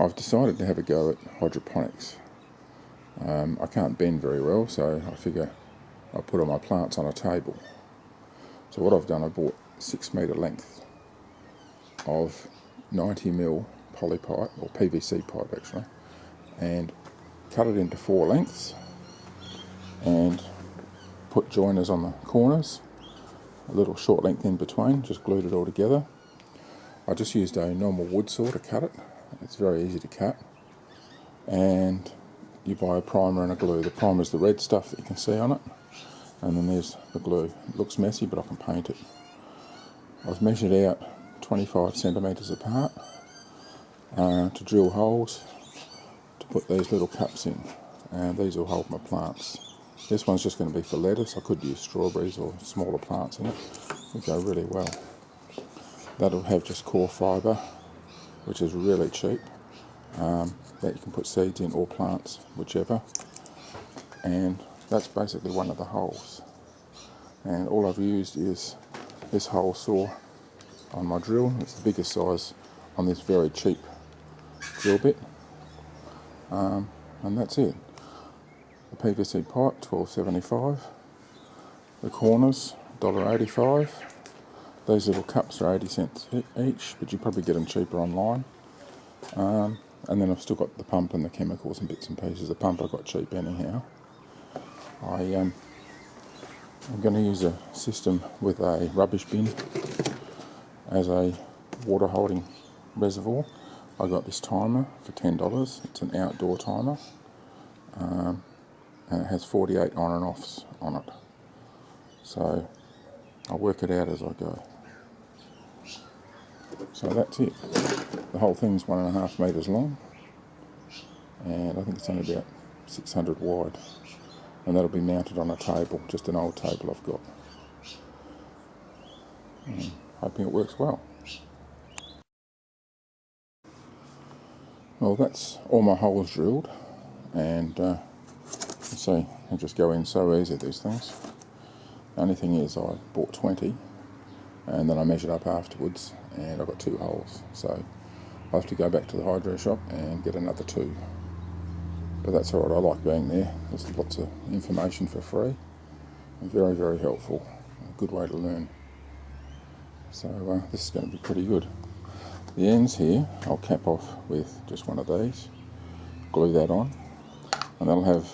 I've decided to have a go at hydroponics. I can't bend very well, so I figure I'll put all my plants on a table. So what I've done, I bought 6 metre length of 90mm poly pipe, or PVC pipe actually, and cut it into 4 lengths and put joiners on the corners, a little short length in between, just glued it all together. I just used a normal wood saw to cut it. It's very easy to cut, and you buy a primer and a glue. The primer is the red stuff that you can see on it, and then there's the glue. It looks messy, but I can paint it. I've measured out 25 centimetres apart to drill holes to put these little cups in, and these will hold my plants. This one's just going to be for lettuce. I could use strawberries or smaller plants in it. It would go really well. That'll have just core fibre, which is really cheap, that you can put seeds in or plants, whichever. And that's basically one of the holes. And all I've used is this hole saw on my drill. It's the biggest size on this very cheap drill bit. And that's it. The PVC pipe, $12.75. The corners, $1.85. These little cups are 80 cents each, but you probably get them cheaper online. And then I've still got the pump and the chemicals and bits and pieces. The pump I got cheap anyhow. I'm going to use a system with a rubbish bin as a water holding reservoir. I got this timer for $10. It's an outdoor timer, and it has 48 on and offs on it. So I'll work it out as I go. So that's it. The whole thing's 1.5 metres long, and I think it's only about 600 wide, and that'll be mounted on a table, just an old table I've got. Hoping it works well. Well, that's all my holes drilled, and you see, they just go in so easy, these things. The only thing is I bought 20, and then I measured up afterwards, and I got 2 holes, so I'll have to go back to the hydro shop and get another 2. But that's alright, I like being there. There's lots of information for free, and very, very helpful. A good way to learn. So this is going to be pretty good. The ends here, I'll cap off with just one of these, glue that on, and that'll have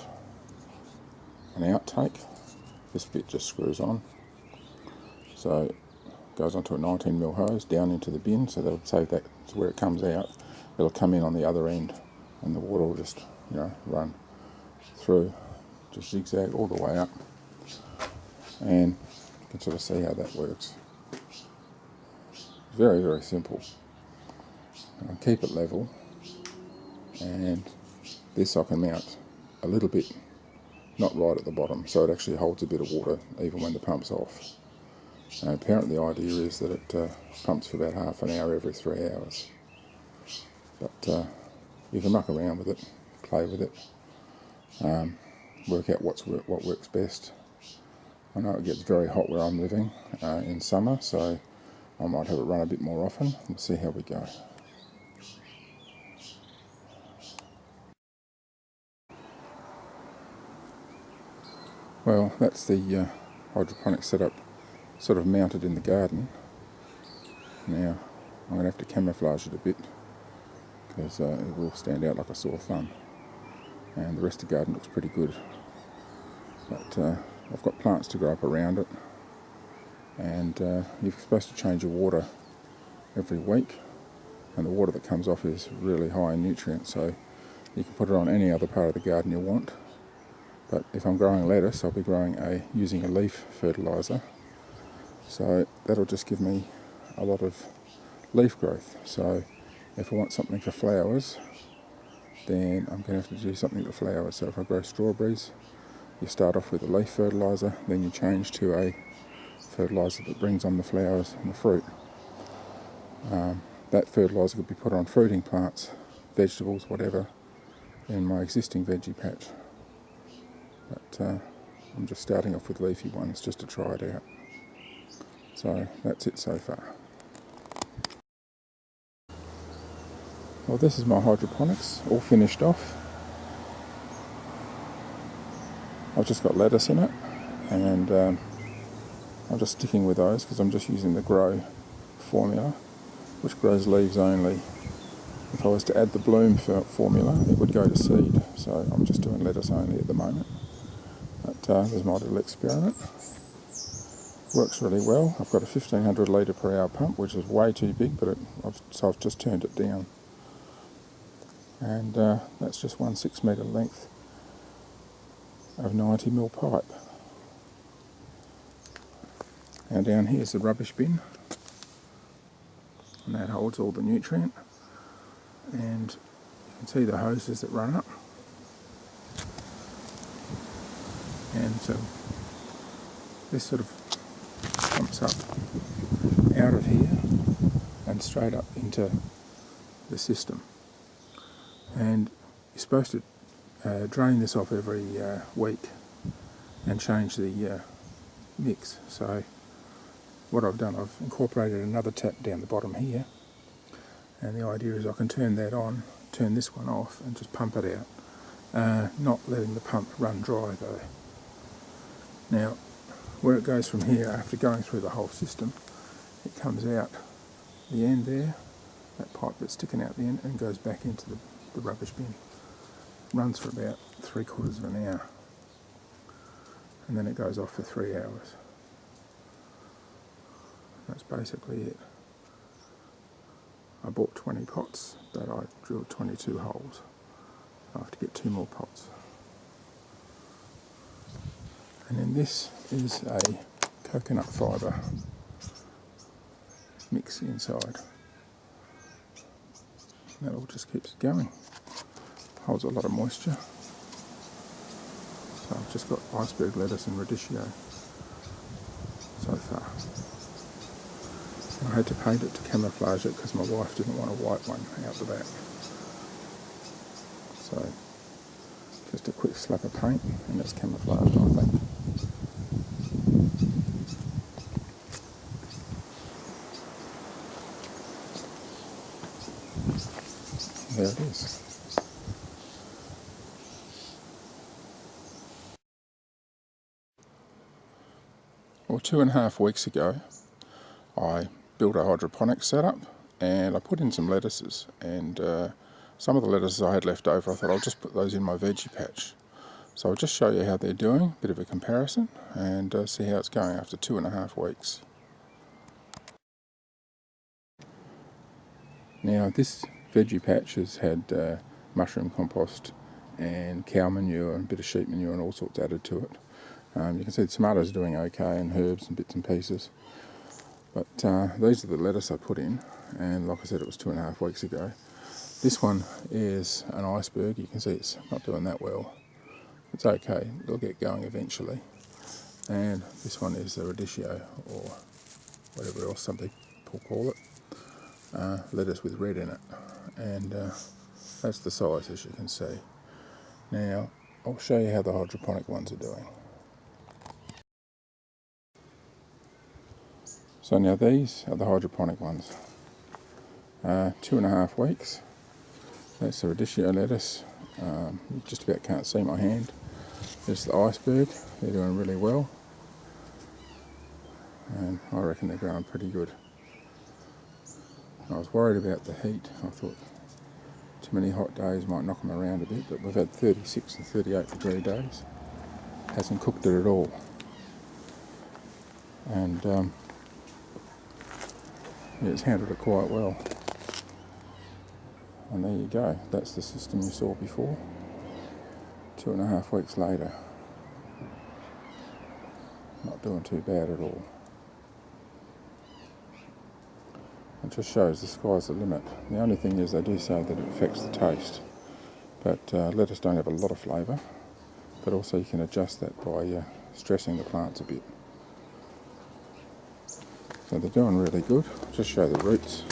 an outtake. This bit just screws on. So it goes onto a 19mm hose down into the bin, so that'll save that to where it comes out. It'll come in on the other end, and the water will just, run through, just zigzag all the way up. And you can sort of see how that works. Very, very simple. I'll keep it level, and this I can mount a little bit, not right at the bottom, so it actually holds a bit of water even when the pump's off. And apparently the idea is that it pumps for about half an hour every 3 hours. But you can muck around with it, play with it, work out what works best. I know it gets very hot where I'm living in summer, so I might have it run a bit more often. We'll see how we go. Well, that's the hydroponic setup sort of mounted in the garden. Now I'm going to have to camouflage it a bit because it will stand out like a sore thumb, and the rest of the garden looks pretty good. But I've got plants to grow up around it, and you're supposed to change your water every week, and the water that comes off is really high in nutrients, so you can put it on any other part of the garden you want. But if I'm growing lettuce, I'll be using a leaf fertiliser, so that'll just give me a lot of leaf growth. So if I want something for flowers, then I'm going to have to do something for flowers. So if I grow strawberries, you start off with a leaf fertiliser, then you change to a fertiliser that brings on the flowers and the fruit. That fertiliser could be put on fruiting plants, vegetables, whatever, in my existing veggie patch. But I'm just starting off with leafy ones just to try it out. So that's it so far. Well, this is my hydroponics, all finished off. I've just got lettuce in it, and I'm just sticking with those because I'm just using the grow formula, which grows leaves only. If I was to add the bloom formula, it would go to seed, so I'm just doing lettuce only at the moment. But there's my little experiment. Works really well. I've got a 1500 litre per hour pump, which is way too big, but so I've just turned it down. And that's just one 6 metre length of 90mm pipe. Now down here's the rubbish bin, and that holds all the nutrient. And you can see the hoses that run up. And so this sort of pumps up out of here and straight up into the system. And you're supposed to drain this off every week and change the mix. So what I've done, I've incorporated another tap down the bottom here, and the idea is I can turn that on, turn this one off, and just pump it out, not letting the pump run dry though. Now where it goes from here, after going through the whole system, it comes out the end there, that pipe that's sticking out the end, and goes back into the rubbish bin. Runs for about 3/4 of an hour, and then it goes off for 3 hours. That's basically it. I bought 20 pots, but I drilled 22 holes. I have to get 2 more pots. And then this is a coconut fibre mix inside. That all just keeps going. Holds a lot of moisture. So I've just got iceberg lettuce and radicchio so far. I had to paint it to camouflage it because my wife didn't want a white one out the back. So just a quick slap of paint and it's camouflaged, I think. There it is. Well, 2.5 weeks ago I built a hydroponic setup and I put in some lettuces, and some of the lettuces I had left over, I thought I'll just put those in my veggie patch. So I'll just show you how they're doing, a bit of a comparison, and see how it's going after 2.5 weeks. Now this veggie patch has had mushroom compost and cow manure and a bit of sheep manure and all sorts added to it. You can see the tomatoes are doing okay, and herbs and bits and pieces. But these are the lettuce I put in, and like I said, it was 2.5 weeks ago. This one is an iceberg. You can see it's not doing that well. It's okay, it'll get going eventually. And this one is the radicchio, or whatever else some people call it. Lettuce with red in it. And that's the size, as you can see. Now, I'll show you how the hydroponic ones are doing. So now these are the hydroponic ones. 2.5 weeks. That's the radicchio lettuce. You just about can't see my hand. There's the iceberg. They're doing really well. And I reckon they're growing pretty good. I was worried about the heat. I thought too many hot days might knock them around a bit, but we've had 36 and 38 degree days. Hasn't cooked it at all. And yeah, it's handled it quite well. And there you go, that's the system you saw before. 2.5 weeks later. Not doing too bad at all. It just shows the sky's the limit. The only thing is they do say that it affects the taste. But lettuce don't have a lot of flavour. But also you can adjust that by stressing the plants a bit. So they're doing really good. I'll just show the roots.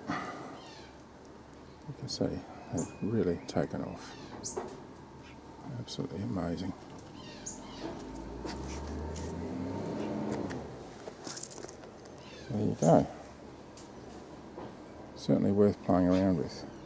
You can see they've really taken off. Absolutely amazing. There you go. Certainly worth playing around with.